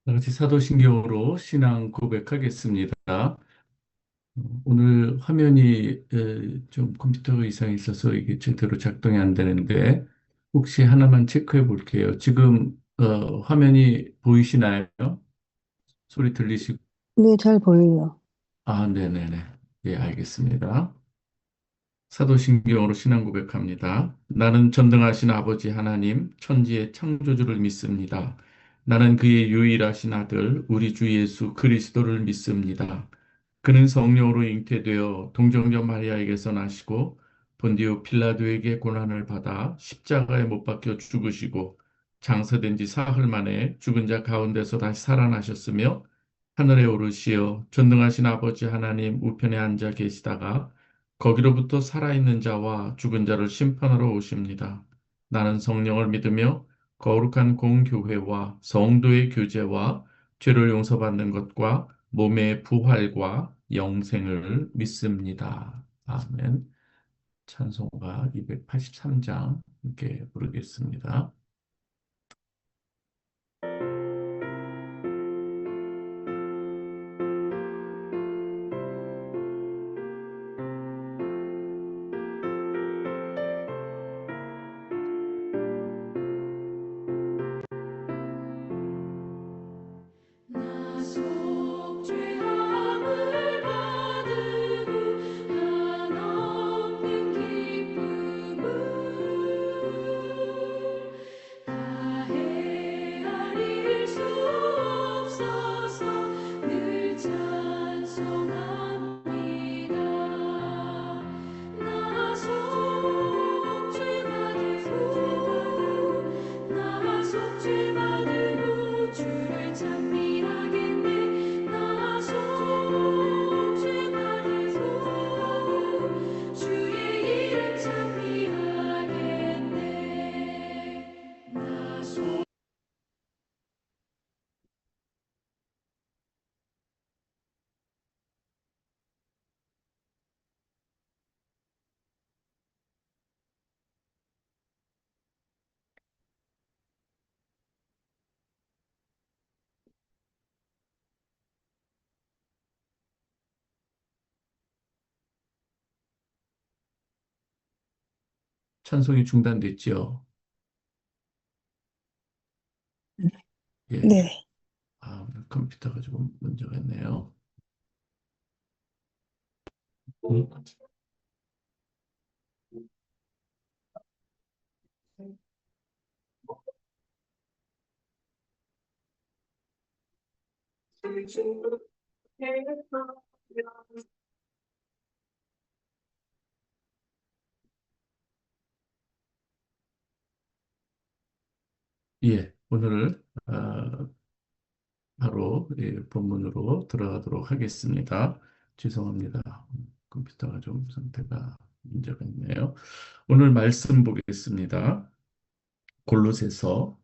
다 같이 사도신경으로 신앙 고백하겠습니다. 오늘 화면이 좀 컴퓨터 이상이 있어서 이게 제대로 작동이 안 되는데 혹시 하나만 체크해 볼게요. 지금 화면이 보이시나요? 소리 들리시고? 네, 잘 보여요. 아, 네네네. 예, 알겠습니다. 사도신경으로 신앙 고백합니다. 나는 전능하신 아버지 하나님, 천지의 창조주를 믿습니다. 나는 그의 유일하신 아들, 우리 주 예수 그리스도를 믿습니다. 그는 성령으로 잉태되어 동정녀 마리아에게서 나시고 본디오 필라도에게 고난을 받아 십자가에 못 박혀 죽으시고 장사된 지 사흘 만에 죽은 자 가운데서 다시 살아나셨으며 하늘에 오르시어 전능하신 아버지 하나님 우편에 앉아 계시다가 거기로부터 살아있는 자와 죽은 자를 심판하러 오십니다. 나는 성령을 믿으며 거룩한 공교회와 성도의 교제와 죄를 용서받는 것과 몸의 부활과 영생을 믿습니다. 아멘. 찬송가 283장 함께 부르겠습니다. 나 속죄함을 받으고 한없는 기쁨을 다 헤아릴 수 없어서 늘 찬송합니다. 나 속죄받으고 주를 찬미하겠네. 나 속죄받으고 주의 이름 찬미하겠네. 찬송이 중단됐죠? 예. 네. 아, 오늘 컴퓨터가 조금 문제가 있네요. 음. 예, 오늘 바로 본문으로 들어가도록 하겠습니다. 죄송합니다. 컴퓨터가 좀 상태가 문제가 있네요. 오늘 말씀 보겠습니다. 골로새서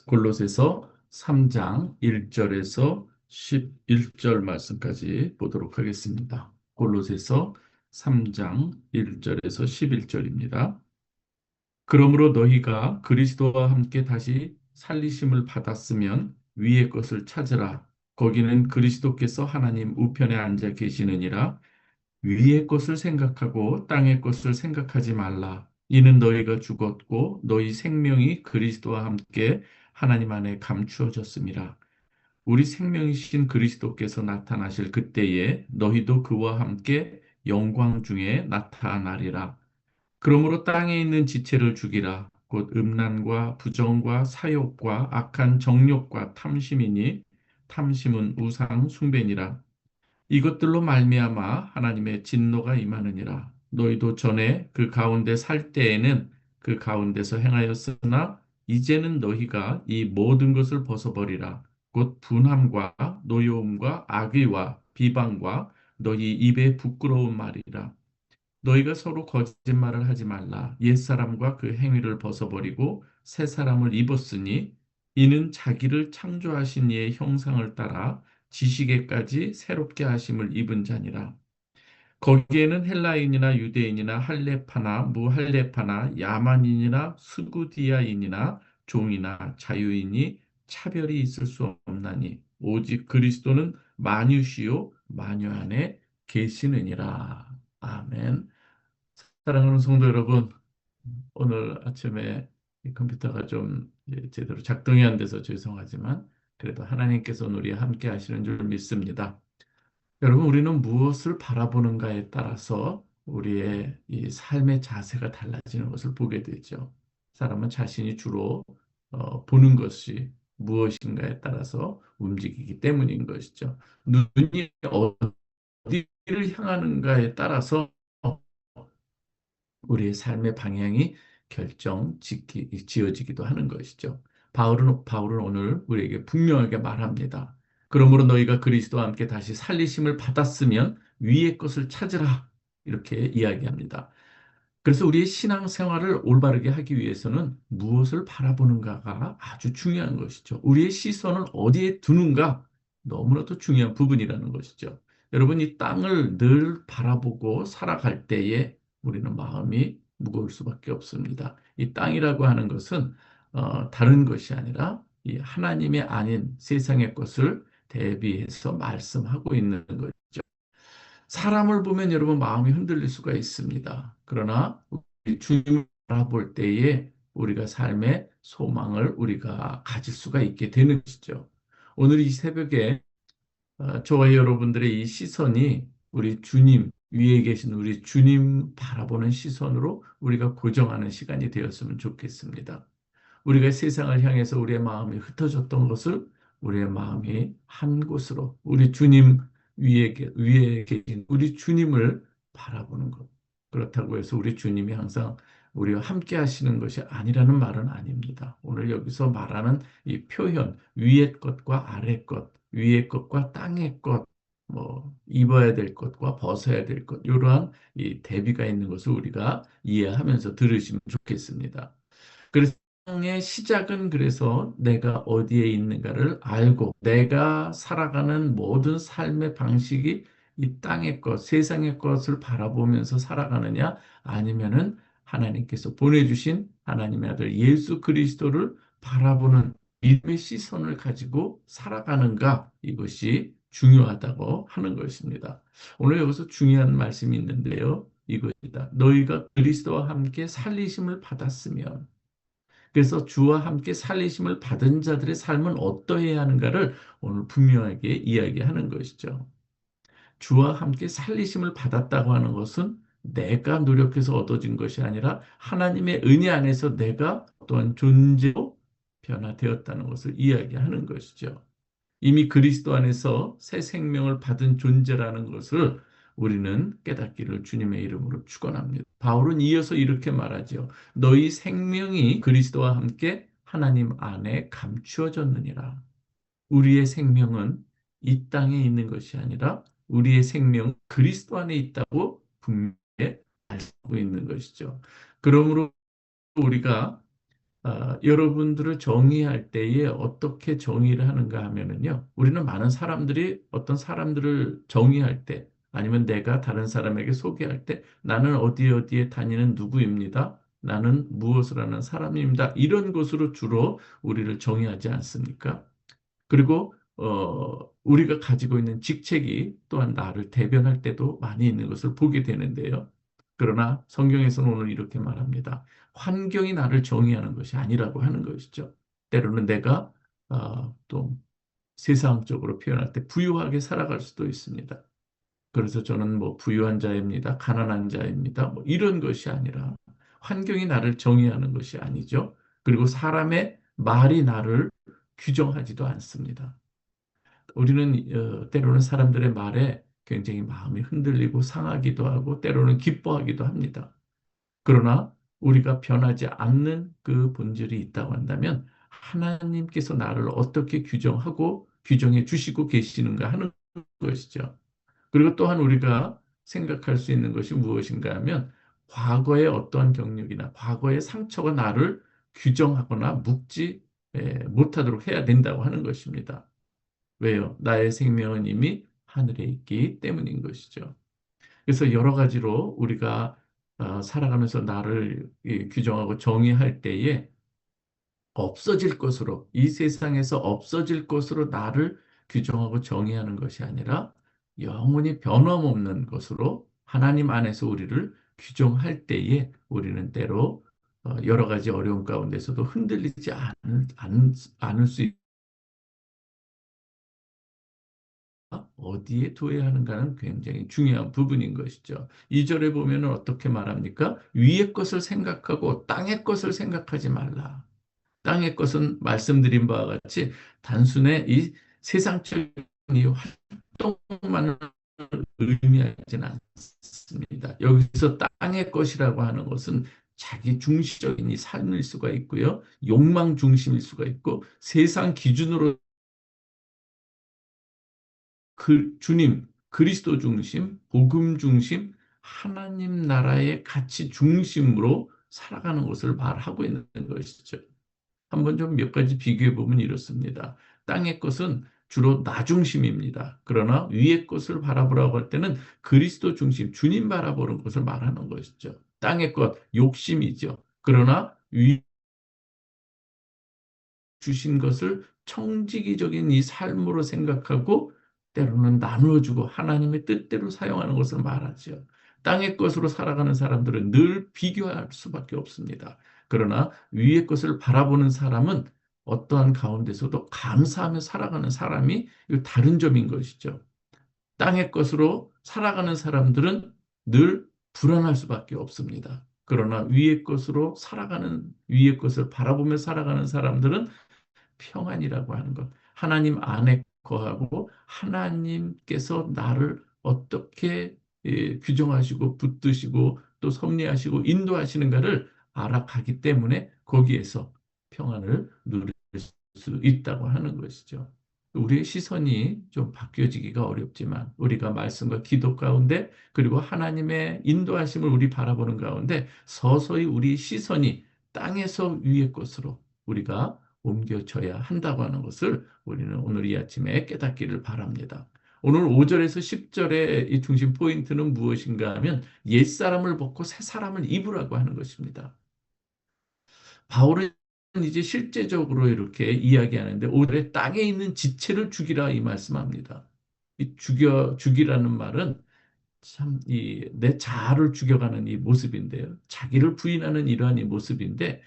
골로새서 3장 1절에서 11절 말씀까지 보도록 하겠습니다. 골로새서 3장 1절에서 11절입니다. 그러므로 너희가 그리스도와 함께 다시 살리심을 받았으면 위의 것을 찾으라. 거기는 그리스도께서 하나님 우편에 앉아 계시느니라. 위의 것을 생각하고 땅의 것을 생각하지 말라. 이는 너희가 죽었고 너희 생명이 그리스도와 함께 하나님 안에 감추어졌음이라. 우리 생명이신 그리스도께서 나타나실 그때에 너희도 그와 함께 영광 중에 나타나리라. 그러므로 땅에 있는 지체를 죽이라. 곧 음란과 부정과 사욕과 악한 정욕과 탐심이니 탐심은 우상 숭배니라. 이것들로 말미암아 하나님의 진노가 임하느니라. 너희도 전에 그 가운데 살 때에는 그 가운데서 행하였으나 이제는 너희가 이 모든 것을 벗어버리라. 곧 분함과 노여움과 악의와 비방과 너희 입의 부끄러운 말이라. 너희가 서로 거짓말을 하지 말라. 옛사람과 그 행위를 벗어버리고 새 사람을 입었으니 이는 자기를 창조하신 이의 형상을 따라 지식에까지 새롭게 하심을 입은 자니라. 거기에는 헬라인이나 유대인이나 할레파나 무할레파나 야만인이나 스구디아인이나 종이나 자유인이 차별이 있을 수 없나니 오직 그리스도는 만유시요 만유 안에 계시느니라. 아멘. 사랑하는 성도 여러분, 오늘 아침에 이 컴퓨터가 좀 제대로 작동이 안 돼서 죄송하지만 그래도 하나님께서 우리와 함께 하시는 줄 믿습니다. 여러분, 우리는 무엇을 바라보는가에 따라서 우리의 이 삶의 자세가 달라지는 것을 보게 되죠. 사람은 자신이 주로 보는 것이 무엇인가에 따라서 움직이기 때문인 것이죠. 눈이 어디를 향하는가에 따라서 우리의 삶의 방향이 지어지기도 하는 것이죠. 바울은 오늘 우리에게 분명하게 말합니다. 그러므로 너희가 그리스도와 함께 다시 살리심을 받았으면 위의 것을 찾으라. 이렇게 이야기합니다. 그래서 우리의 신앙생활을 올바르게 하기 위해서는 무엇을 바라보는가가 아주 중요한 것이죠. 우리의 시선을 어디에 두는가 너무나도 중요한 부분이라는 것이죠. 여러분, 이 땅을 늘 바라보고 살아갈 때에 우리는 마음이 무거울 수밖에 없습니다. 이 땅이라고 하는 것은 다른 것이 아니라 이 하나님의 아닌 세상의 것을 대비해서 말씀하고 있는 거죠. 사람을 보면 여러분 마음이 흔들릴 수가 있습니다. 그러나 우리 주님을 바라볼 때에 우리가 삶의 소망을 우리가 가질 수가 있게 되는 것이죠. 오늘 이 새벽에 저와 여러분들의 이 시선이 우리 주님, 위에 계신 우리 주님 바라보는 시선으로 우리가 고정하는 시간이 되었으면 좋겠습니다. 우리가 세상을 향해서 우리의 마음이 흩어졌던 것을 우리의 마음이 한 곳으로 우리 주님 위에 계신 우리 주님을 바라보는 것. 그렇다고 해서 우리 주님이 항상 우리와 함께 하시는 것이 아니라는 말은 아닙니다. 오늘 여기서 말하는 이 표현, 위의 것과 아래 것, 위의 것과 땅의 것, 뭐 입어야 될 것과 벗어야 될 것, 이러한 이 대비가 있는 것을 우리가 이해하면서 들으시면 좋겠습니다. 그래서 세상의 시작은 그래서 내가 어디에 있는가를 알고 내가 살아가는 모든 삶의 방식이 이 땅의 것, 세상의 것을 바라보면서 살아가느냐 아니면은 하나님께서 보내주신 하나님의 아들 예수 그리스도를 바라보는 믿음의 시선을 가지고 살아가는가 이것이 중요하다고 하는 것입니다. 오늘 여기서 중요한 말씀이 있는데요. 이것이다. 너희가 그리스도와 함께 살리심을 받았으면 그래서 주와 함께 살리심을 받은 자들의 삶은 어떠해야 하는가를 오늘 분명하게 이야기하는 것이죠. 주와 함께 살리심을 받았다고 하는 것은 내가 노력해서 얻어진 것이 아니라 하나님의 은혜 안에서 내가 어떠한 존재로 변화되었다는 것을 이야기하는 것이죠. 이미 그리스도 안에서 새 생명을 받은 존재라는 것을 우리는 깨닫기를 주님의 이름으로 축원합니다. 바울은 이어서 이렇게 말하죠. 너희 생명이 그리스도와 함께 하나님 안에 감추어졌느니라. 우리의 생명은 이 땅에 있는 것이 아니라 우리의 생명은 그리스도 안에 있다고 분명히 알고 있는 것이죠. 그러므로 우리가 여러분들을 정의할 때에 어떻게 정의를 하는가 하면은요, 우리는 많은 사람들이 어떤 사람들을 정의할 때, 아니면 내가 다른 사람에게 소개할 때, 나는 어디 어디에 다니는 누구입니다. 나는 무엇을 하는 사람입니다. 이런 것으로 주로 우리를 정의하지 않습니까? 그리고 우리가 가지고 있는 직책이 또한 나를 대변할 때도 많이 있는 것을 보게 되는데요. 그러나 성경에서는 오늘 이렇게 말합니다. 환경이 나를 정의하는 것이 아니라고 하는 것이죠. 때로는 내가 또 세상적으로 표현할 때 부유하게 살아갈 수도 있습니다. 그래서 저는 뭐 부유한 자입니다. 가난한 자입니다. 뭐 이런 것이 아니라 환경이 나를 정의하는 것이 아니죠. 그리고 사람의 말이 나를 규정하지도 않습니다. 우리는 때로는 사람들의 말에 굉장히 마음이 흔들리고 상하기도 하고 때로는 기뻐하기도 합니다. 그러나 우리가 변하지 않는 그 본질이 있다고 한다면 하나님께서 나를 어떻게 규정하고 규정해 주시고 계시는가 하는 것이죠. 그리고 또한 우리가 생각할 수 있는 것이 무엇인가 하면 과거의 어떠한 경력이나 과거의 상처가 나를 규정하거나 묶지 못하도록 해야 된다고 하는 것입니다. 왜요? 나의 생명은 이미 하늘에 있기 때문인 것이죠. 그래서 여러 가지로 우리가 살아가면서 나를 규정하고 정의할 때에 없어질 것으로, 이 세상에서 없어질 것으로 나를 규정하고 정의하는 것이 아니라 영원히 변함없는 것으로 하나님 안에서 우리를 규정할 때에 우리는 때로 여러 가지 어려움 가운데서도 흔들리지 않을 수 있다. 어디에 둬야 하는가는 굉장히 중요한 부분인 것이죠. 2절에 보면 어떻게 말합니까? 위의 것을 생각하고 땅의 것을 생각하지 말라. 땅의 것은 말씀드린 바와 같이 단순히 이 세상적인 이 활동만을 의미하지는 않습니다. 여기서 땅의 것이라고 하는 것은 자기 중심적인 이 삶일 수가 있고요. 욕망 중심일 수가 있고 세상 기준으로 주님, 그리스도 중심, 복음 중심, 하나님 나라의 가치 중심으로 살아가는 것을 말하고 있는 것이죠. 한번 좀 몇 가지 비교해 보면 이렇습니다. 땅의 것은 주로 나 중심입니다. 그러나 위의 것을 바라보라고 할 때는 그리스도 중심, 주님 바라보는 것을 말하는 것이죠. 땅의 것, 욕심이죠. 그러나 위 주신 것을 청지기적인 이 삶으로 생각하고 때로는 나누어주고 하나님의 뜻대로 사용하는 것을 말하죠. 땅의 것으로 살아가는 사람들은 늘 비교할 수밖에 없습니다. 그러나 위의 것을 바라보는 사람은 어떠한 가운데서도 감사하며 살아가는 사람이 다른 점인 것이죠. 땅의 것으로 살아가는 사람들은 늘 불안할 수밖에 없습니다. 그러나 위의 것으로 살아가는, 위의 것을 바라보며 살아가는 사람들은 평안이라고 하는 것, 하나님 안에 거하고 하나님께서 나를 어떻게 규정하시고 붙드시고 또 섭리하시고 인도하시는가를 알아가기 때문에 거기에서 평안을 누릴 수 있다고 하는 것이죠. 우리의 시선이 좀 바뀌어지기가 어렵지만 우리가 말씀과 기도 가운데 그리고 하나님의 인도하심을 우리 바라보는 가운데 서서히 우리 시선이 땅에서 위의 것으로 우리가 옮겨져야 한다고 하는 것을 우리는 오늘 이 아침에 깨닫기를 바랍니다. 오늘 5절에서 10절의 이 중심 포인트는 무엇인가 하면 옛사람을 벗고 새 사람을 입으라고 하는 것입니다. 바울은 이제 실제적으로 이렇게 이야기하는데 5절에 땅에 있는 지체를 죽이라 이 말씀합니다. 이 죽이라는 말은 참 이 내 자아를 죽여가는 이 모습인데요. 자기를 부인하는 이러한 이 모습인데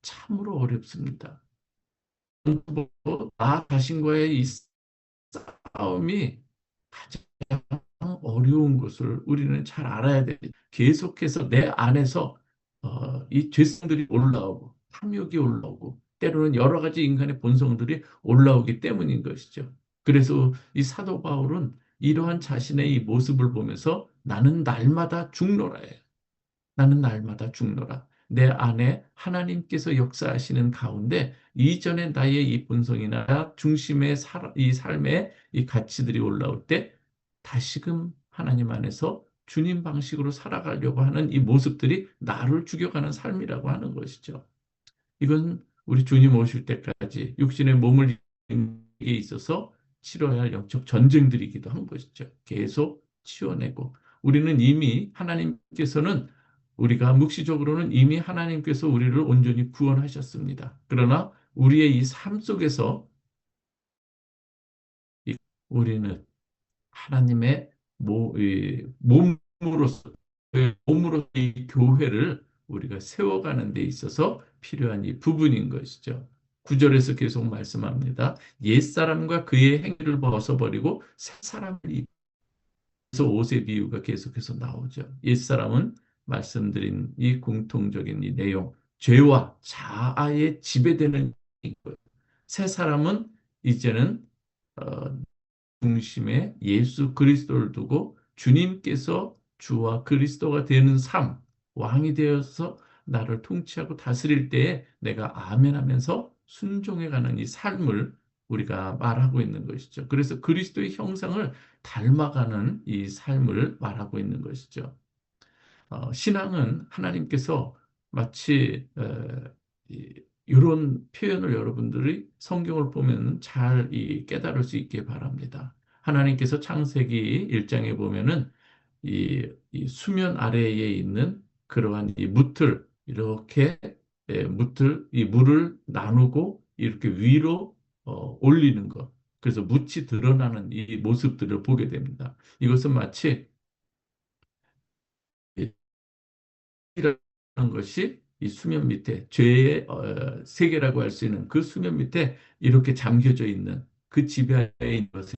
참으로 어렵습니다. 나 자신과의 이 싸움이 가장 어려운 것을 우리는 잘 알아야 됩니다. 계속해서 내 안에서 이 죄성들이 올라오고 탐욕이 올라오고 때로는 여러 가지 인간의 본성들이 올라오기 때문인 것이죠. 그래서 이 사도 바울은 이러한 자신의 이 모습을 보면서 나는 날마다 죽노라 해요. 나는 날마다 죽노라. 내 안에 하나님께서 역사하시는 가운데 이전에 나의 이 본성이나 중심의 이 삶의 이 가치들이 올라올 때 다시금 하나님 안에서 주님 방식으로 살아가려고 하는 이 모습들이 나를 죽여가는 삶이라고 하는 것이죠. 이건 우리 주님 오실 때까지 육신의 몸을 입는 데 있어서 치러야 할 영적 전쟁들이기도 한 것이죠. 계속 치워내고 우리는 이미 하나님께서는 우리가 묵시적으로는 이미 하나님께서 우리를 온전히 구원하셨습니다. 그러나 우리의 이 삶 속에서 우리는 하나님의 몸으로서 몸으로 이 교회를 우리가 세워가는 데 있어서 필요한 이 부분인 것이죠. 9절에서 계속 말씀합니다. 옛사람과 그의 행위를 벗어버리고 새 사람을 입어서 옷의 비유가 계속해서 나오죠. 옛사람은 말씀드린 이 공통적인 이 내용, 죄와 자아에 지배되는 것. 새 사람은 이제는 중심에 예수 그리스도를 두고 주님께서 주와 그리스도가 되는 삶, 왕이 되어서 나를 통치하고 다스릴 때에 내가 아멘하면서 순종해가는 이 삶을 우리가 말하고 있는 것이죠. 그래서 그리스도의 형상을 닮아가는 이 삶을 말하고 있는 것이죠. 신앙은 하나님께서 마치 이런 표현을 여러분들이 성경을 보면 잘 깨달을 수 있게 바랍니다. 하나님께서 창세기 1장에 보면은 이 수면 아래에 있는 그러한 이 무틀, 이렇게 무틀, 이 물을 나누고 이렇게 위로 올리는 것. 그래서 묻이 드러나는 이 모습들을 보게 됩니다. 이것은 마치 이라는 것이 이 수면 밑에 죄의 세계라고 할 수 있는 그 수면 밑에 이렇게 잠겨져 있는 그 지배하에 있는 것을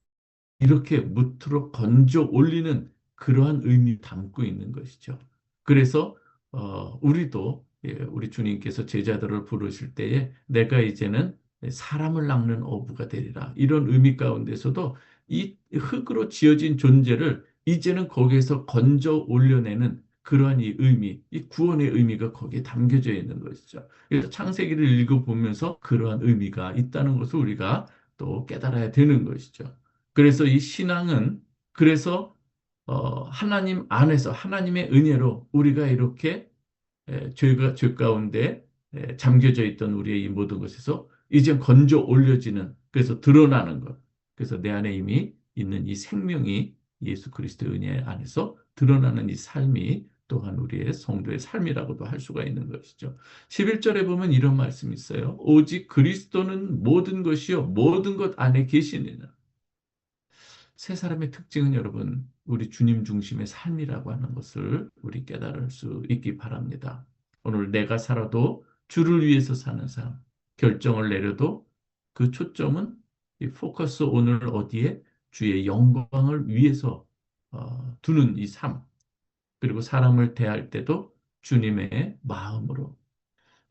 이렇게 무트로 건져 올리는 그러한 의미를 담고 있는 것이죠. 그래서 우리도 우리 주님께서 제자들을 부르실 때에 내가 이제는 사람을 낚는 어부가 되리라. 이런 의미 가운데서도 이 흙으로 지어진 존재를 이제는 거기에서 건져 올려내는 그러한 이 의미, 이 구원의 의미가 거기에 담겨져 있는 것이죠. 그래서 창세기를 읽어보면서 그러한 의미가 있다는 것을 우리가 또 깨달아야 되는 것이죠. 그래서 이 신앙은 그래서 하나님 안에서 하나님의 은혜로 우리가 이렇게 죄 가운데 잠겨져 있던 우리의 이 모든 것에서 이제 건져 올려지는 그래서 드러나는 것. 그래서 내 안에 이미 있는 이 생명이 예수 그리스도의 은혜 안에서 드러나는 이 삶이 또한 우리의 성도의 삶이라고도 할 수가 있는 것이죠. 11절에 보면 이런 말씀이 있어요. 오직 그리스도는 모든 것이요 모든 것 안에 계시느니라. 세 사람의 특징은 여러분, 우리 주님 중심의 삶이라고 하는 것을 우리 깨달을 수 있기 바랍니다. 오늘 내가 살아도 주를 위해서 사는 삶, 결정을 내려도 그 초점은 이 포커스 오늘 어디에 주의 영광을 위해서 두는 이 삶, 그리고 사람을 대할 때도 주님의 마음으로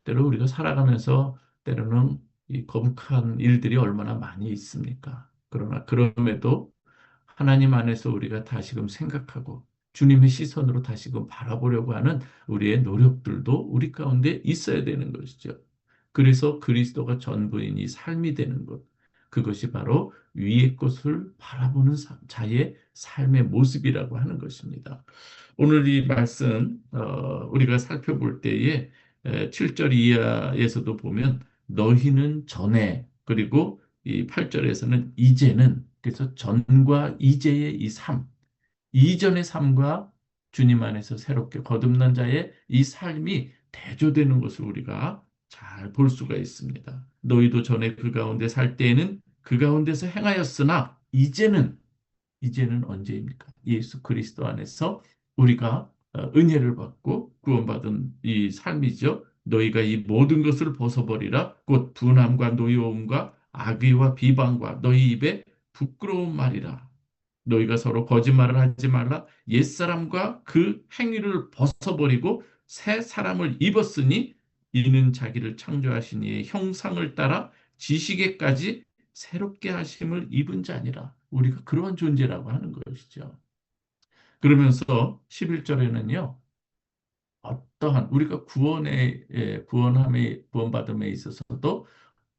때로 우리가 살아가면서 때로는 이 거북한 일들이 얼마나 많이 있습니까? 그러나 그럼에도 하나님 안에서 우리가 다시금 생각하고 주님의 시선으로 다시금 바라보려고 하는 우리의 노력들도 우리 가운데 있어야 되는 것이죠. 그래서 그리스도가 전부인 이 삶이 되는 것. 그것이 바로 위의 것을 바라보는 자의 삶의 모습이라고 하는 것입니다. 오늘 이 말씀 우리가 살펴볼 때에 7절 이하에서도 보면 너희는 전에 그리고 이 8절에서는 이제는 그래서 전과 이제의 이 삶, 이전의 삶과 주님 안에서 새롭게 거듭난 자의 이 삶이 대조되는 것을 우리가 잘 볼 수가 있습니다. 너희도 전에 그 가운데 살 때에는 그 가운데서 행하였으나 이제는 언제입니까? 예수 그리스도 안에서 우리가 은혜를 받고 구원받은 이 삶이죠. 너희가 이 모든 것을 벗어버리라. 곧 분함과 노여움과 악의와 비방과 너희 입에 부끄러운 말이라. 너희가 서로 거짓말을 하지 말라. 옛사람과 그 행위를 벗어버리고 새 사람을 입었으니 이는 자기를 창조하신 이의 형상을 따라 지식에까지 새롭게 하심을 입은 자니라. 우리가 그러한 존재라고 하는 것이죠. 그러면서 11절에는요. 어떠한 우리가 구원함에 구원받음에 있어서도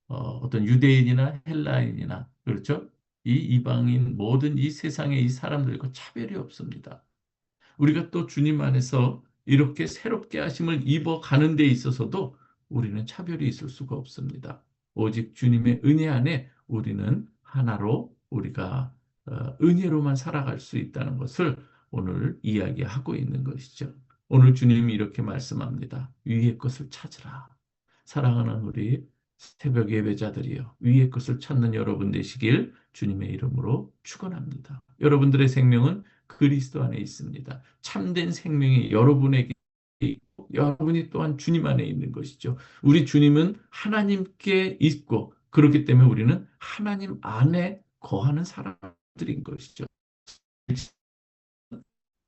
어떤 유대인이나 헬라인이나 그렇죠? 이 이방인 모든 이 세상의 이 사람들과 차별이 없습니다. 우리가 또 주님 안에서 이렇게 새롭게 하심을 입어 가는 데 있어서도 우리는 차별이 있을 수가 없습니다. 오직 주님의 은혜 안에 우리는 하나로 우리가 은혜로만 살아갈 수 있다는 것을 오늘 이야기하고 있는 것이죠. 오늘 주님이 이렇게 말씀합니다. 위의 것을 찾으라. 사랑하는 우리 새벽 예배자들이여 위의 것을 찾는 여러분 되시길 주님의 이름으로 축원합니다. 여러분들의 생명은 그리스도 안에 있습니다. 참된 생명이 여러분에게 있고 여러분이 또한 주님 안에 있는 것이죠. 우리 주님은 하나님께 있고 그렇기 때문에 우리는 하나님 안에 거하는 사람들인 것이죠.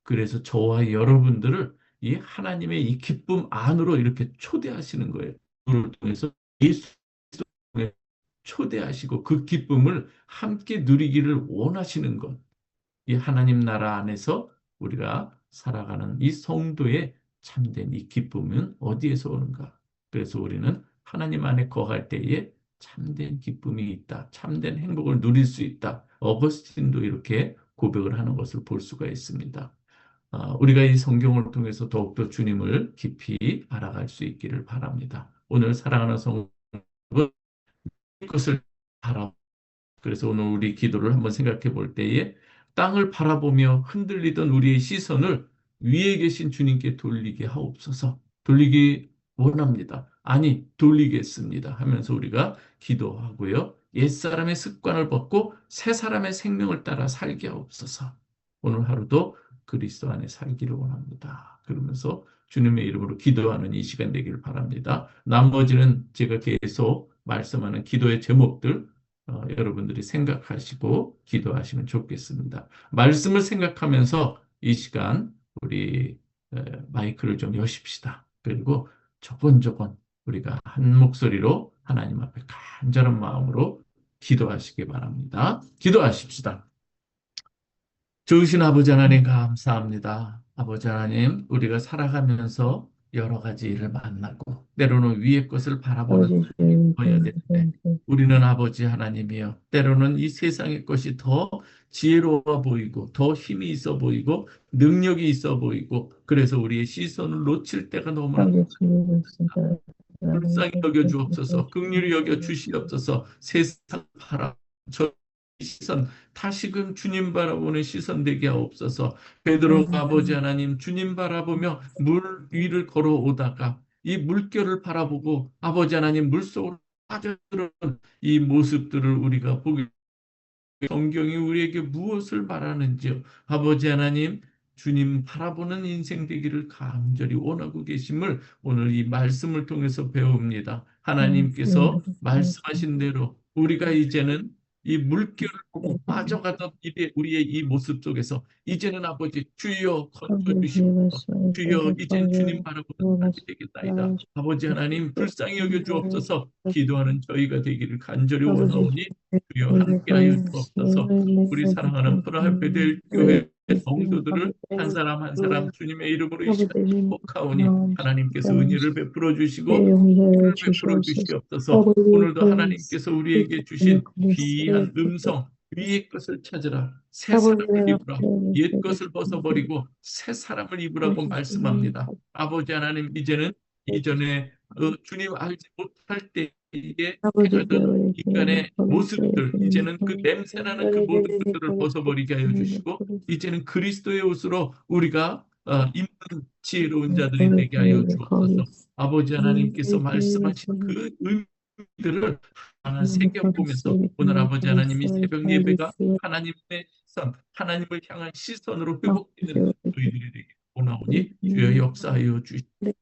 그래서 저와 여러분들을 이 하나님의 이 기쁨 안으로 이렇게 초대하시는 거예요. 그를 통해서 예수 그리스도를 초대하시고 그 기쁨을 함께 누리기를 원하시는 것. 이 하나님 나라 안에서 우리가 살아가는 이 성도의 참된 이 기쁨은 어디에서 오는가? 그래서 우리는 하나님 안에 거할 때에 참된 기쁨이 있다. 참된 행복을 누릴 수 있다. 어거스틴도 이렇게 고백을 하는 것을 볼 수가 있습니다. 우리가 이 성경을 통해서 더욱더 주님을 깊이 알아갈 수 있기를 바랍니다. 오늘 사랑하는 성도는 이것을 바라. 그래서 오늘 우리 기도를 한번 생각해 볼 때에 땅을 바라보며 흔들리던 우리의 시선을 위에 계신 주님께 돌리게 하옵소서. 돌리기 원합니다. 아니, 돌리겠습니다. 하면서 우리가 기도하고요. 옛사람의 습관을 벗고 새 사람의 생명을 따라 살게 하옵소서. 오늘 하루도 그리스도 안에 살기를 원합니다. 그러면서 주님의 이름으로 기도하는 이 시간 되기를 바랍니다. 나머지는 제가 계속 말씀하는 기도의 제목들 여러분들이 생각하시고 기도하시면 좋겠습니다. 말씀을 생각하면서 이 시간 우리 마이크를 좀 여십시다. 그리고 조곤조곤 우리가 한 목소리로 하나님 앞에 간절한 마음으로 기도하시기 바랍니다. 기도하십시다. 좋으신 아버지 하나님 감사합니다. 아버지 하나님, 우리가 살아가면서 여러 가지 일을 만나고 때로는 위의 것을 바라보는 아버지 삶이 주님, 되어야 되는데 우리는 아버지 하나님이여 때로는 이 세상의 것이 더 지혜로워 보이고 더 힘이 있어 보이고 능력이 있어 보이고 그래서 우리의 시선을 놓칠 때가 너무나 아버지 주님, 진짜 불쌍히 여겨 주옵소서, 긍휼히 여겨 주시옵소서. 세상 바라 저 시선 다시금 주님 바라보는 시선 되게 하옵소서. 베드로가 아버지 하나님 주님 바라보며 물 위를 걸어오다가 이 물결을 바라보고 아버지 하나님 물속으로 빠져들은 이 모습들을 우리가 보기 성경이 우리에게 무엇을 말하는지요. 아버지 하나님, 주님 바라보는 인생 되기를 간절히 원하고 계심을 오늘 이 말씀을 통해서 배웁니다. 하나님께서 말씀하신 대로 우리가 이제는 이 물결을 보고 빠져가던 우리의 이 모습 속에서 이제는 아버지 주여 건져 주시옵소서. 주여 이제는 주님 바라보는 삶이 되겠나이다. 아버지 하나님 불쌍히 여겨 주옵소서. 기도하는 저희가 되기를 간절히 원하오니 주여 함께하여 주옵소서. 우리 사랑하는 프라하베델 교회 성도들을 한 사람 한 사람 주님의 이름으로 이 시간 축복하오니 하나님께서 은혜를 베풀어 주시고 은혜를 베풀어 주시옵소서. 오늘도 하나님께서 우리에게 주신 귀한 음성 위의 것을 찾으라. 새 사람을 입으라. 옛 것을 벗어버리고 새 사람을 입으라고 말씀합니다. 아버지 하나님 이제는 이전에 주님 알지 못할 때에 행하던 인간의 모습들 이제는 그 냄새나는 그 모든 것들을 벗어버리게 하여 주시고 이제는 그리스도의 옷으로 우리가 입는 지혜로운 자들이 되게 하여 주옵소서. 아버지 하나님께서 말씀하신 그 의미들을 하나 새겨보면서 오늘 아버지 하나님이 새벽 예배가 하나님의 시선, 하나님을 향한 시선으로 회복되는 저희들이 되게 원하오니 주여 역사하여 주시옵소서.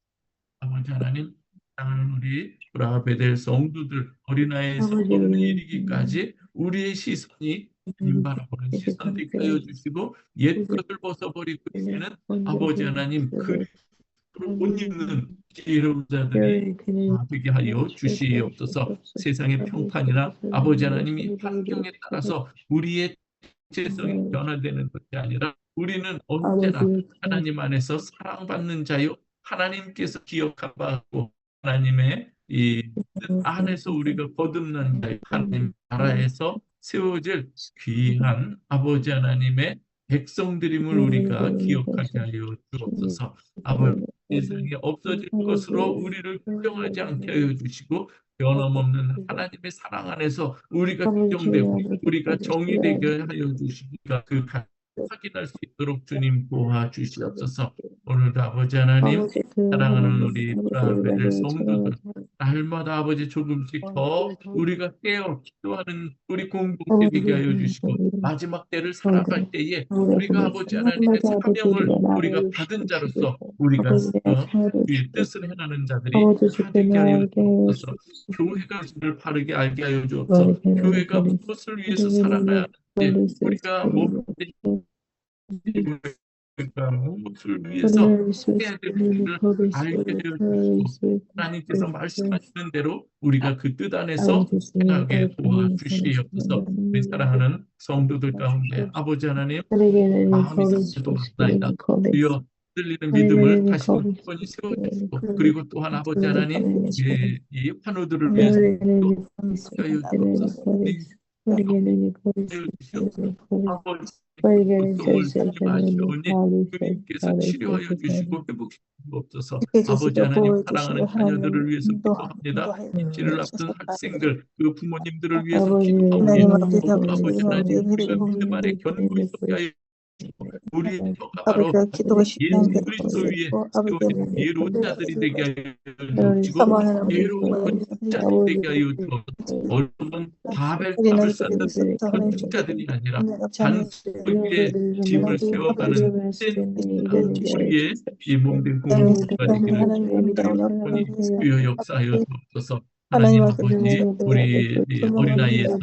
아버지 하나님, 사랑하는 우리 브라베델 성도들 어린아이에서 어른에 이르기까지 우리의 시선이 주님 바라보는 시선 되게 하여 주시고 옛 것을 벗어버리고 이제는 아버지 하나님 그리스도를 옷 입는 지혜로운 자들이 되게 하여 주시옵소서. 세상의 평판이나 아버지 하나님이 환경에 따라서 우리의 정체성이 변화되는 것이 아니라 우리는 언제나 하나님 안에서 사랑받는 자요 하나님께서 기억하고 하나님의 이 뜻 안에서 우리가 거듭난 자요 하나님 나라에서 세워질 귀한 아버지 하나님의 백성들임을 우리가 기억하게 하여 주옵소서. 아버지 세상에 없어질 것으로 우리를 규정하지 않게 하여 주시고 변함없는 하나님의 사랑 안에서 우리가 규정되고 우리가 정의되게 하여 주시니까 그 확인할 수 있도록 주님 도와주시옵소서. 오늘도 아버지 하나님 사랑하는 우리 브라베델 성도들 날마다 아버지 조금씩 더 우리가 깨어 기도하는 우리 공동체 되게 하여 주시고 마지막 때를 살아갈 때에 우리가 아버지 하나님의 사명을 우리가 받은 자로서 우리가 주의 뜻을 행하는 자들이 다 되게 하여 주옵소서. 교회가 주를 바르게 알게 하여 주옵소서. 교회가 무엇을 위해서 살아가야 하는지 우리가 그러니까 무엇을 위해서 해야 되는지를 알게 되어 주시고 하나님께서 말씀하시는 대로 우리가 그 뜻 안에서 행하게 도와주시옵소서. 우리 사랑하는 성도들 가운데 아버지 하나님 마음이 상해도 맞나이다. 주여 들리는 믿음을 다시 한번 세워주시고 그리고 또한 아버지 하나님 이 환우들을 위해서 기도하여 주옵소서. Forgive 주시옵소서. me, 아버지 forgive 고통을 me, 주지 마시오니 주님께서 치료하여 주시고 회복시켜 주옵소서. 아버지 하나님 사랑하는 자녀들을 위해서 기도합니다. 입시를 앞둔 학생들, 그 부모님들을 위해서 기도하오니 더욱 아버지 하나님 우리가 믿음 안에 견고 있게 하여 주시고 우리의 혀가 바로 예수 그리스도 위에 세워진 예로운 자들이 되게 하여 주시고 예로운 자들이 되게 하여 주옵소서. 어려운 바벨탑을 쌓는 건축자들이 아니라 장수들 위에 집을 세워가는 된 우리의 이 몸된 공동체가 되기를 주님으로 주여 역사하여 주옵소서. 하나님 아버지 우리 이 어린아이에서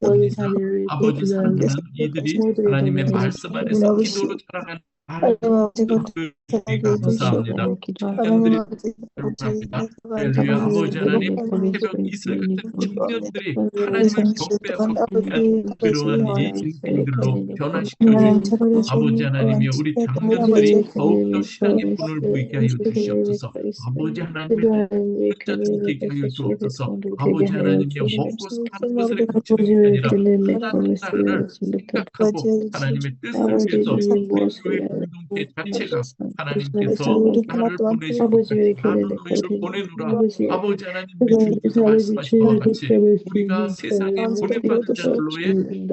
합니다. 아버지 사랑하는 이들이 하나님의 말씀 안에서 기도로 자라가는 하나님 그 주님 감사합니다. 청년들이 합니다. 할렐루야. 아버지 하나님 새벽 이슬 같은 청년들이 하나님을 경배하고 위한 그러한 이 인생들로 변화시켜 주시고 아버지 하나님이여 우리 장년들이 더욱더 신앙의 분을 보이게 하여 주시옵소서. 아버지 하나님을 자들이 되게 하여 주옵소서. 아버지 하나님이여 먹고 사는 것을 그치는 게 아니라 하나님 나라를 생각하고 하나님의 뜻을 위해서 우리 교회 공동체 자체가 하나님께서 나를 보내시고 나도 너희를 보내노라. 아버지 하나님 우리 주님께서 말씀하신 것 같이 우리가 세상에 보내받은 자들로의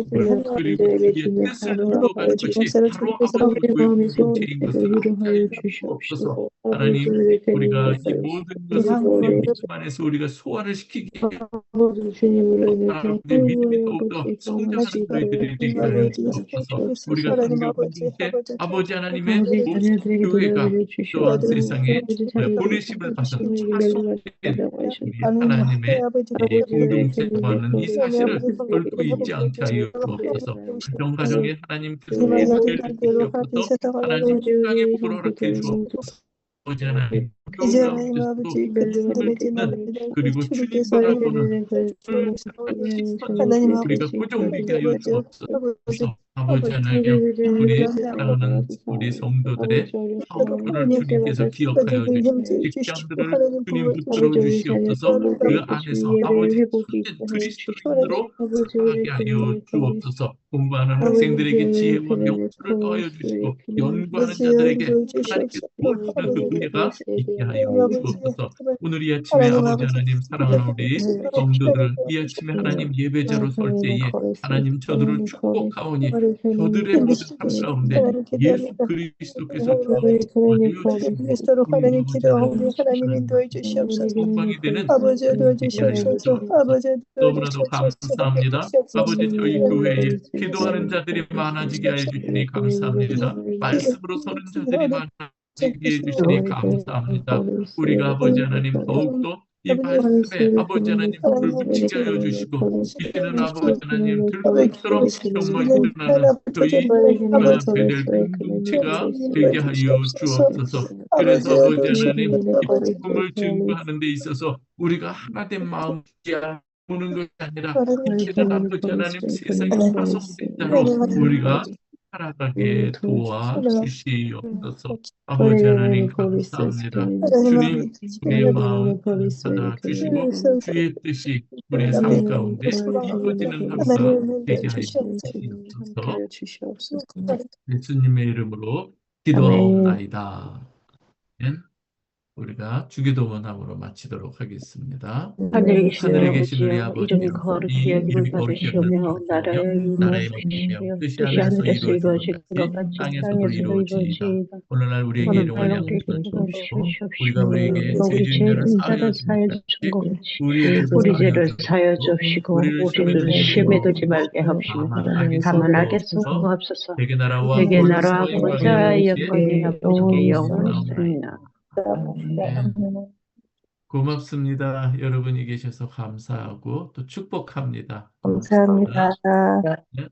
그리고 우리의 뜻을 이루어가는 것이 바로 아버지 교회 공동체인 것을 알게 하여 주옵소서. 하나님 우리가 이 모든 것을 우리 믿음 안에서 우리가 소화를 시키게 하나님의 믿음이 더욱더 성장하는 저희들이 되게 하여 주옵소서. 우리가 선교 공동체 아버지 하나님의 모습 교회가 또한 세상에 보내심을 받아 파송된 우리 하나님의 이 공동체라는 이 사실을 결코 잊지 않게 하여 주옵소서. 가정가정에 하나님께서 예배를 주시옵소서. 하나님 건강의 복을 허락해 주옵소서. 아버지 하나님 어려운 가운데서도 힘을 받는 그리고 주님 바라보는 시선으로 우리가 고정되게 하여 주옵소서. 아버지 하나님 우리 사랑하는 우리 성도들의 성도를 주님께서 기억하여 주시고 직장들을 주님 붙들어 주시옵소서. 그 안에서 아버지 참된 그리스도인으로 살아가게 하여 주옵소서. 공부하는 학생들에게 지혜와 명철을 더하여 주시고 연구하는 자들에게 하나님께서 도와주는 그 은혜가 있게 하여 주옵소서. 오늘 이 아침에 아버지 하나님 사랑하는 우리 성도들 이 아침에 하나님 예배자로 설 때에 하나님 저들을 축복하오니 저들의 모든 삶 가운데 예수 그리스도께서 주어하여 주시고 우리 아버지 하나님 건강이 되는 되게 하여 주옵소서. 너무나도 감사합니다. 아버지 저희 교회에 기도하는 자들이 많아지게 해 주시니 감사합니다. 말씀으로 서는 자들이 많아지게 해 주시니 감사합니다. 우리가 아버지 하나님 더욱더 이 말씀에 아버지 하나님 불을 붙이게 하여 주시고 이제는 아버지 하나님 들꽃처럼 정말 일어나는 저희 베델 공동체가 되게 하여 주옵소서. 그래서 아버지 하나님 이 복음을 증거하는 데 있어서 우리가 하나된 마음이 보는 것이 아니라 이제는 아버지 하나님 세상에 파송된 자로 우리가 살아가게 도와주시옵소서. 아버지 하나님 감사합니다. 주님 우리의 마음 받아주시고 주의 뜻이 우리의 삶 가운데 이루어지는 하루가 되게 하여 주시옵소서. 예수님의 이름으로 기도하옵나이다. 우리가 주기도문함으로 마치도록 하겠습니다. 하늘에 계신 우리 아버지여, 이 이름이 거룩히 여겨지시며 나라의 임하여 뜻이 하늘에서 이루어진 것 같이 땅에서도 이루어지이다. 오늘날 우리에게 일용할 양식을 주옵시고 우리가 우리에게 죄 지은 자를 사하여 주는 같이 우리의 죄를 사하여 주옵시고 우리를 시험에 들지 말게 하옵시고 다만 악에서 구하옵소서. 대개 나라와 권세와 영광이 아버지께 영원하옵나이다. 네. 고맙습니다. 여러분이 계셔서 감사하고 또 축복합니다. 감사합니다. 네.